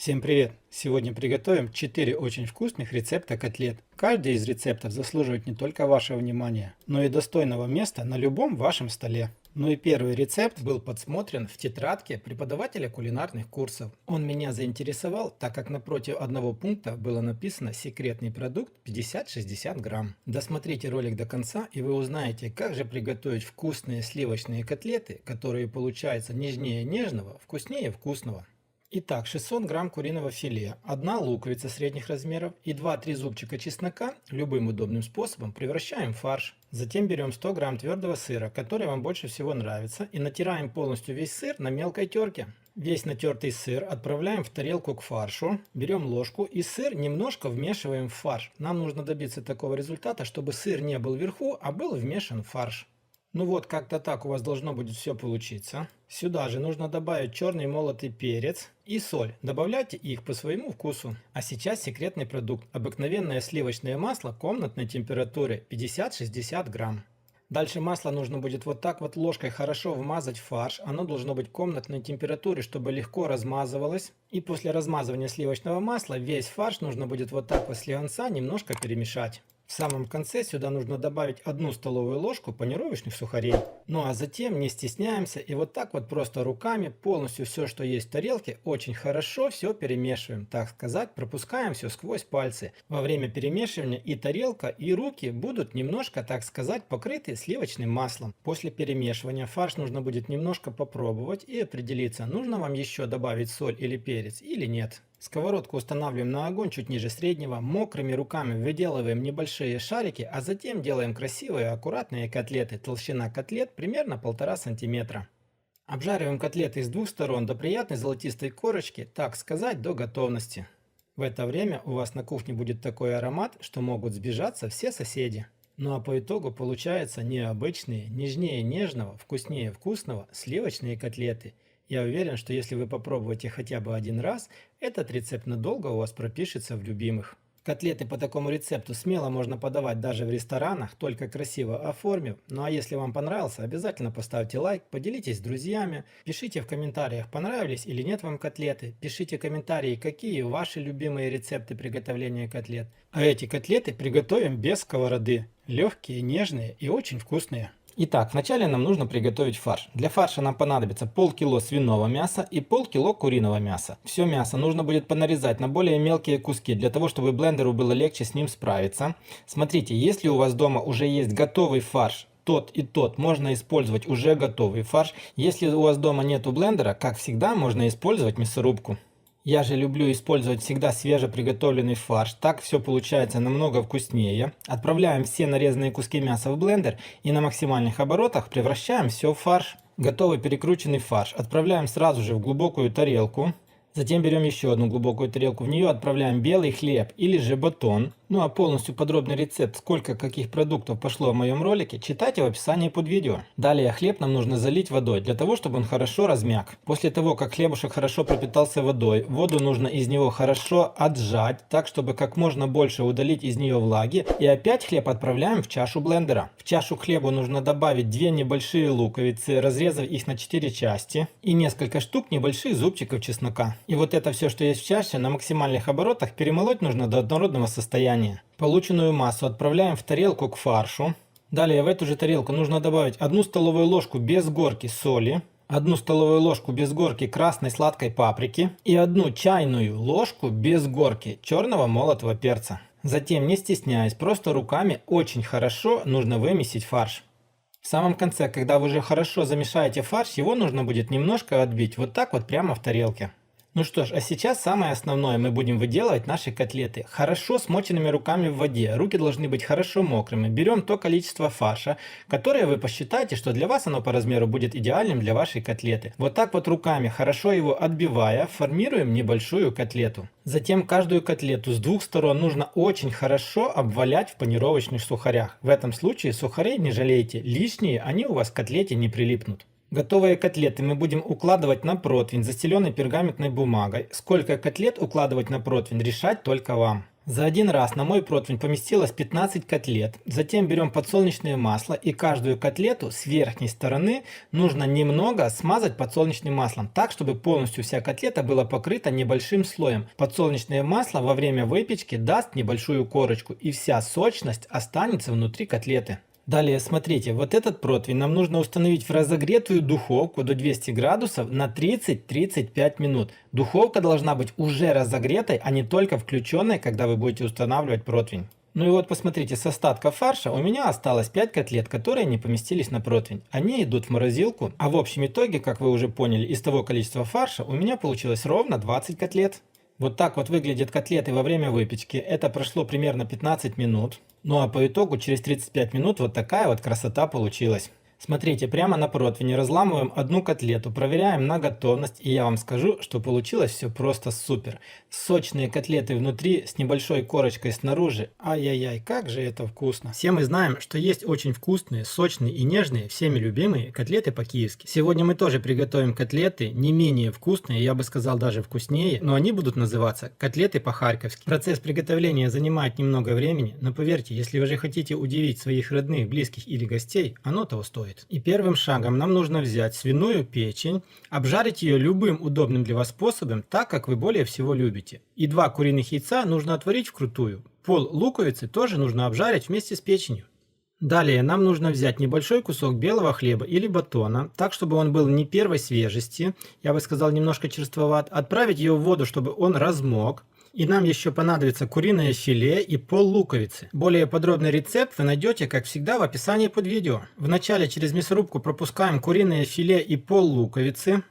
Всем привет! Сегодня приготовим 4 очень вкусных рецепта котлет. Каждый из рецептов заслуживает не только вашего внимания, но и достойного места на любом вашем столе. Ну и первый рецепт был подсмотрен в тетрадке преподавателя кулинарных курсов. Он меня заинтересовал, так как напротив одного пункта было написано «Секретный продукт 50-60 грамм». Досмотрите ролик до конца, и вы узнаете, как же приготовить вкусные сливочные котлеты, которые получаются нежнее нежного, вкуснее вкусного. Итак, 600 грамм куриного филе, 1 луковица средних размеров и 2-3 зубчика чеснока любым удобным способом превращаем в фарш. Затем берем 100 грамм твердого сыра, который вам больше всего нравится, и натираем полностью весь сыр на мелкой терке. Весь натертый сыр отправляем в тарелку к фаршу, берем ложку и сыр немножко вмешиваем в фарш. Нам нужно добиться такого результата, чтобы сыр не был вверху, а был вмешан в фарш. Ну вот, как-то так у вас должно будет все получиться. Сюда же нужно добавить черный молотый перец и соль. Добавляйте их по своему вкусу. А сейчас секретный продукт. Обыкновенное сливочное масло комнатной температуры 50-60 грамм. Дальше масло нужно будет вот так вот ложкой хорошо вмазать в фарш. Оно должно быть комнатной температуры, чтобы легко размазывалось. И после размазывания сливочного масла весь фарш нужно будет вот так вот слегонца немножко перемешать. В самом конце сюда нужно добавить 1 столовую ложку панировочных сухарей. Ну а затем не стесняемся и вот так вот просто руками полностью все, что есть в тарелке, очень хорошо все перемешиваем. Так сказать, пропускаем все сквозь пальцы. Во время перемешивания и тарелка, и руки будут немножко, так сказать, покрыты сливочным маслом. После перемешивания фарш нужно будет немножко попробовать и определиться, нужно вам еще добавить соль или перец или нет. Сковородку устанавливаем на огонь чуть ниже среднего, мокрыми руками выделываем небольшие шарики, а затем делаем красивые аккуратные котлеты. Толщина котлет примерно 1,5 см. Обжариваем котлеты с двух сторон до приятной золотистой корочки, так сказать, до готовности. В это время у вас на кухне будет такой аромат, что могут сбежаться все соседи. Ну а по итогу получаются необычные, нежнее нежного, вкуснее вкусного сливочные котлеты. Я уверен, что если вы попробуете хотя бы один раз, этот рецепт надолго у вас пропишется в любимых. Котлеты по такому рецепту смело можно подавать даже в ресторанах, только красиво оформив. Ну а если вам понравился, обязательно поставьте лайк, поделитесь с друзьями, пишите в комментариях, понравились или нет вам котлеты, пишите комментарии, какие ваши любимые рецепты приготовления котлет. А эти котлеты приготовим без сковороды, легкие, нежные и очень вкусные. Итак, вначале нам нужно приготовить фарш. Для фарша нам понадобится полкило свиного мяса и полкило куриного мяса. Все мясо нужно будет понарезать на более мелкие куски, для того, чтобы блендеру было легче с ним справиться. Смотрите, если у вас дома уже есть готовый фарш, тот и тот, можно использовать уже готовый фарш. Если у вас дома нету блендера, как всегда, можно использовать мясорубку. Я же люблю использовать всегда свежеприготовленный фарш, так все получается намного вкуснее. Отправляем все нарезанные куски мяса в блендер и на максимальных оборотах превращаем все в фарш. Готовый перекрученный фарш отправляем сразу же в глубокую тарелку. Затем берем еще одну глубокую тарелку, в нее отправляем белый хлеб или же батон. Ну а полностью подробный рецепт, сколько каких продуктов пошло в моем ролике, читайте в описании под видео. Далее хлеб нам нужно залить водой, для того, чтобы он хорошо размяк. После того, как хлебушек хорошо пропитался водой, воду нужно из него хорошо отжать, так чтобы как можно больше удалить из нее влаги. И опять хлеб отправляем в чашу блендера. В чашу к хлебу нужно добавить 2 небольшие луковицы, разрезав их на 4 части, и несколько штук небольших зубчиков чеснока. И вот это все, что есть в чаше, на максимальных оборотах перемолоть нужно до однородного состояния. Полученную массу отправляем в тарелку к фаршу. Далее в эту же тарелку нужно добавить 1 столовую ложку без горки соли, 1 столовую ложку без горки красной сладкой паприки и 1 чайную ложку без горки черного молотого перца. Затем, не стесняясь, просто руками очень хорошо нужно вымесить фарш. В самом конце, когда вы уже хорошо замешаете фарш, его нужно будет немножко отбить, вот так вот прямо в тарелке. Ну что ж, а сейчас самое основное, мы будем выделывать наши котлеты. Хорошо смоченными руками в воде, руки должны быть хорошо мокрыми. Берем то количество фарша, которое вы посчитаете, что для вас оно по размеру будет идеальным для вашей котлеты. Вот так вот руками, хорошо его отбивая, формируем небольшую котлету. Затем каждую котлету с двух сторон нужно очень хорошо обвалять в панировочных сухарях. В этом случае сухарей не жалейте, лишние они у вас к котлете не прилипнут. Готовые котлеты мы будем укладывать на противень, застеленный пергаментной бумагой. Сколько котлет укладывать на противень, решать только вам. За один раз на мой противень поместилось 15 котлет. Затем берем подсолнечное масло и каждую котлету с верхней стороны нужно немного смазать подсолнечным маслом, так чтобы полностью вся котлета была покрыта небольшим слоем. Подсолнечное масло во время выпечки даст небольшую корочку и вся сочность останется внутри котлеты. Далее смотрите, вот этот противень нам нужно установить в разогретую духовку до 200 градусов на 30-35 минут. Духовка должна быть уже разогретой, а не только включенной, когда вы будете устанавливать противень. Ну и вот посмотрите, с остатков фарша у меня осталось 5 котлет, которые не поместились на противень. Они идут в морозилку, а в общем итоге, как вы уже поняли, из того количества фарша у меня получилось ровно 20 котлет. Вот так вот выглядят котлеты во время выпечки. Это прошло примерно 15 минут. Ну а по итогу через 35 минут вот такая вот красота получилась. Смотрите, прямо на противне разламываем одну котлету, проверяем на готовность, и я вам скажу, что получилось все просто супер. Сочные котлеты внутри с небольшой корочкой снаружи. Ай-яй-яй, как же это вкусно. Все мы знаем, что есть очень вкусные, сочные и нежные, всеми любимые котлеты по-киевски. Сегодня мы тоже приготовим котлеты не менее вкусные, я бы сказал даже вкуснее, но они будут называться котлеты по-харьковски. Процесс приготовления занимает немного времени, но поверьте, если вы же хотите удивить своих родных, близких или гостей, оно того стоит. И первым шагом нам нужно взять свиную печень, обжарить ее любым удобным для вас способом, так как вы более всего любите. И 2 куриных яйца нужно отварить вкрутую. Пол луковицы тоже нужно обжарить вместе с печенью. Далее нам нужно взять небольшой кусок белого хлеба или батона, так чтобы он был не первой свежести, я бы сказал немножко черствоват, отправить его в воду, чтобы он размок. И нам еще понадобится куриное филе и пол луковицы. Более подробный рецепт вы найдете, как всегда, в описании под видео. Вначале через мясорубку пропускаем куриное филе и пол луковицы.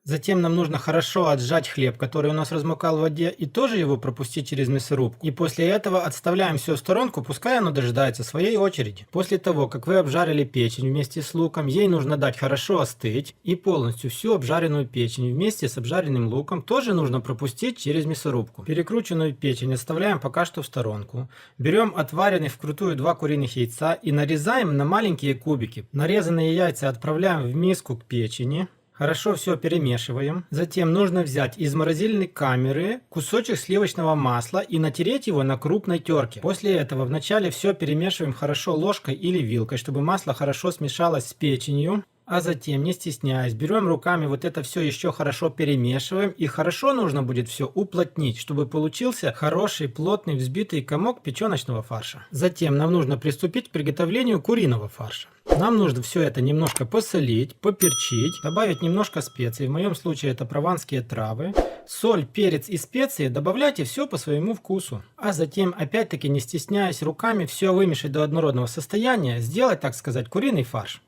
Затем нам нужно хорошо отжать хлеб, который у нас размокал в воде, и тоже его пропустить через мясорубку. И после этого отставляем все в сторонку, пускай оно дожидается своей очереди. После того, как вы обжарили печень вместе с луком, ей нужно дать хорошо остыть. И полностью всю обжаренную печень вместе с обжаренным луком тоже нужно пропустить через мясорубку. Перекрученную печень оставляем пока что в сторонку. Берем отваренных вкрутую 2 куриных яйца и нарезаем на маленькие кубики. Нарезанные яйца отправляем в миску к печени. Хорошо все перемешиваем. Затем нужно взять из морозильной камеры кусочек сливочного масла и натереть его на крупной терке. После этого вначале все перемешиваем хорошо ложкой или вилкой, чтобы масло хорошо смешалось с печенью. А затем, не стесняясь, берем руками вот это все еще хорошо перемешиваем. И хорошо нужно будет все уплотнить, чтобы получился хороший плотный взбитый комок печеночного фарша. Затем нам нужно приступить к приготовлению куриного фарша. Нам нужно все это немножко посолить, поперчить, добавить немножко специй, в моем случае это прованские травы. Соль, перец и специи добавляйте все по своему вкусу. А затем, опять-таки не стесняясь, руками все вымешать до однородного состояния, сделать, так сказать, куриный фарш.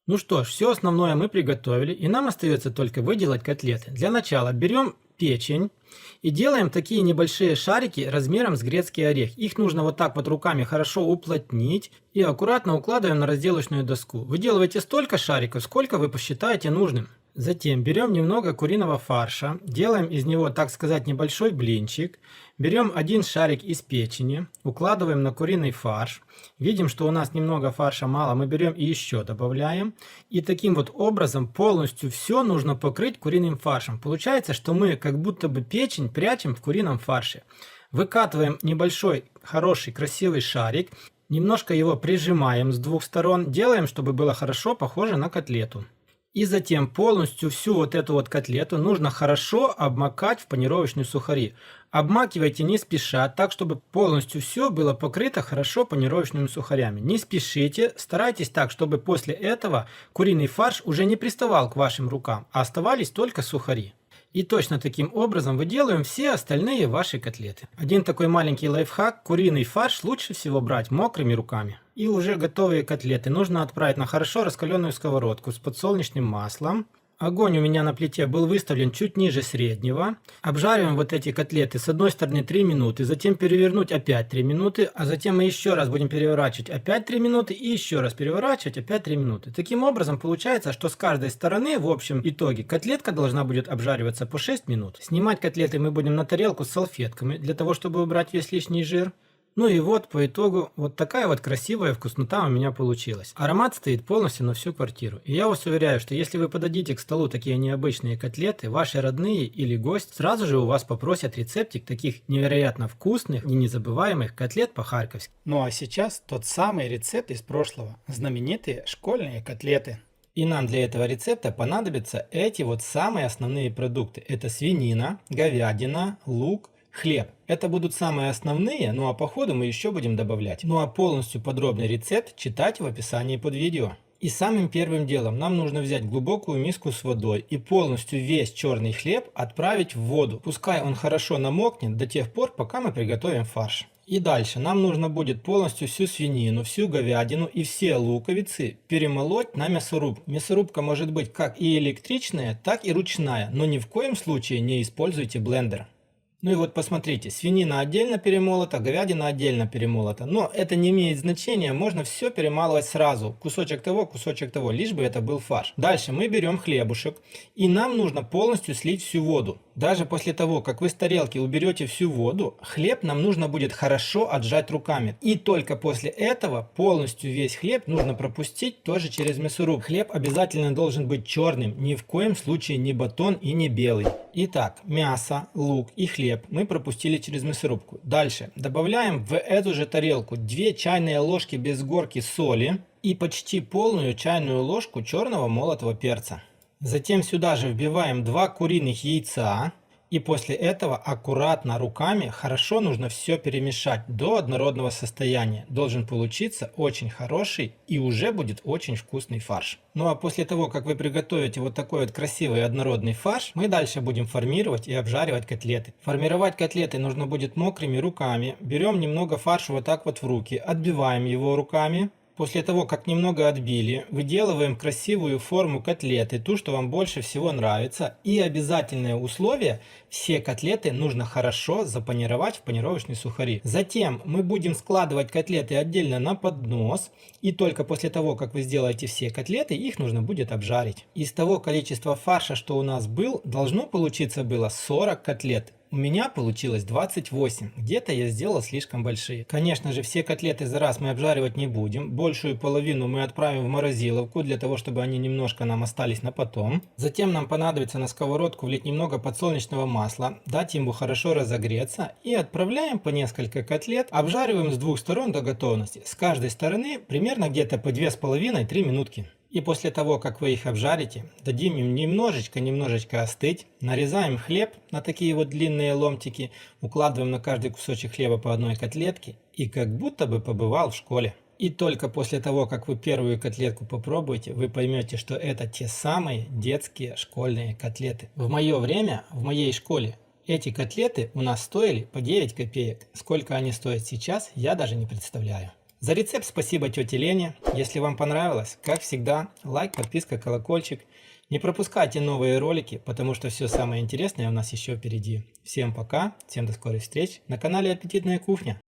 Ну что ж, все основное мы приготовили, и нам остается только выделать котлеты. Для начала берем печень и делаем такие небольшие шарики размером с грецкий орех. Их нужно вот так вот руками хорошо уплотнить и аккуратно укладываем на разделочную доску. Выделывайте столько шариков, сколько вы посчитаете нужным. Затем берем немного куриного фарша, делаем из него, так сказать, небольшой блинчик. Берем один шарик из печени, укладываем на куриный фарш. Видим, что у нас немного фарша мало, мы берем и еще добавляем. И таким вот образом полностью все нужно покрыть куриным фаршем. Получается, что мы как будто бы печень прячем в курином фарше. Выкатываем небольшой, хороший, красивый шарик. Немножко его прижимаем с 2 сторон. Делаем, чтобы было хорошо похоже на котлету. И затем полностью всю вот эту вот котлету нужно хорошо обмакать в панировочные сухари. Обмакивайте не спеша, так чтобы полностью все было покрыто хорошо панировочными сухарями. Не спешите, старайтесь так, чтобы после этого куриный фарш уже не приставал к вашим рукам, а оставались только сухари. И точно таким образом выделываем все остальные ваши котлеты. Один такой маленький лайфхак: куриный фарш лучше всего брать мокрыми руками. И уже готовые котлеты нужно отправить на хорошо раскаленную сковородку с подсолнечным маслом. Огонь у меня на плите был выставлен чуть ниже среднего. Обжариваем вот эти котлеты с одной стороны 3 минуты, затем перевернуть опять 3 минуты, а затем мы еще раз будем переворачивать опять 3 минуты и еще раз переворачивать опять 3 минуты. Таким образом получается, что с каждой стороны в общем итоге котлетка должна будет обжариваться по 6 минут. Снимать котлеты мы будем на тарелку с салфетками, для того чтобы убрать весь лишний жир. Ну и вот по итогу вот такая вот красивая вкуснота у меня получилась. Аромат стоит полностью на всю квартиру. И я вас уверяю, что если вы подадите к столу такие необычные котлеты, ваши родные или гость сразу же у вас попросят рецептик таких невероятно вкусных и незабываемых котлет по-харьковски. Ну а сейчас тот самый рецепт из прошлого. Знаменитые школьные котлеты. И нам для этого рецепта понадобятся эти вот самые основные продукты. Это свинина, говядина, лук, хлеб. Это будут самые основные, ну а по ходу мы еще будем добавлять. Ну а полностью подробный рецепт читайте в описании под видео. И самым первым делом нам нужно взять глубокую миску с водой и полностью весь черный хлеб отправить в воду. Пускай он хорошо намокнет до тех пор, пока мы приготовим фарш. И дальше нам нужно будет полностью всю свинину, всю говядину и все луковицы перемолоть на мясорубку. Мясорубка может быть как и электричная, так и ручная, но ни в коем случае не используйте блендер. Ну и вот посмотрите, свинина отдельно перемолота, говядина отдельно перемолота. Но это не имеет значения, можно все перемалывать сразу. Кусочек того, лишь бы это был фарш. Дальше мы берем хлебушек, и нам нужно полностью слить всю воду. Даже после того, как вы с тарелки уберете всю воду, хлеб нам нужно будет хорошо отжать руками. И только после этого полностью весь хлеб нужно пропустить тоже через мясорубку. Хлеб обязательно должен быть черным, ни в коем случае не батон и не белый. Итак, мясо, лук и хлеб мы пропустили через мясорубку. Дальше добавляем в эту же тарелку 2 чайные ложки без горки соли и почти полную чайную ложку черного молотого перца. Затем сюда же вбиваем 2 куриных яйца. И после этого аккуратно руками хорошо нужно все перемешать до однородного состояния. Должен получиться очень хороший и уже будет очень вкусный фарш. Ну а после того, как вы приготовите вот такой вот красивый однородный фарш, мы дальше будем формировать и обжаривать котлеты. Формировать котлеты нужно будет мокрыми руками. Берем немного фарша вот так вот в руки, отбиваем его руками. После того, как немного отбили, выделываем красивую форму котлеты, ту, что вам больше всего нравится. И обязательное условие, все котлеты нужно хорошо запанировать в панировочные сухари. Затем мы будем складывать котлеты отдельно на поднос. И только после того, как вы сделаете все котлеты, их нужно будет обжарить. Из того количества фарша, что у нас был, должно получиться было 40 котлет. У меня получилось 28, где-то я сделал слишком большие. Конечно же, все котлеты за раз мы обжаривать не будем. Большую половину мы отправим в морозиловку, для того, чтобы они немножко нам остались на потом. Затем нам понадобится на сковородку влить немного подсолнечного масла, дать ему хорошо разогреться и отправляем по несколько котлет. Обжариваем с двух сторон до готовности. С каждой стороны примерно где-то по 2,5-3 минутки. И после того, как вы их обжарите, дадим им немножечко остыть, нарезаем хлеб на такие вот длинные ломтики, укладываем на каждый кусочек хлеба по одной котлетке и как будто бы побывал в школе. И только после того, как вы первую котлетку попробуете, вы поймете, что это те самые детские школьные котлеты. В мое время, в моей школе, эти котлеты у нас стоили по 9 копеек. Сколько они стоят сейчас, я даже не представляю. За рецепт спасибо тете Лене. Если вам понравилось, как всегда, лайк, подписка, колокольчик. Не пропускайте новые ролики, потому что все самое интересное у нас еще впереди. Всем пока, всем до скорых встреч на канале Аппетитная кухня.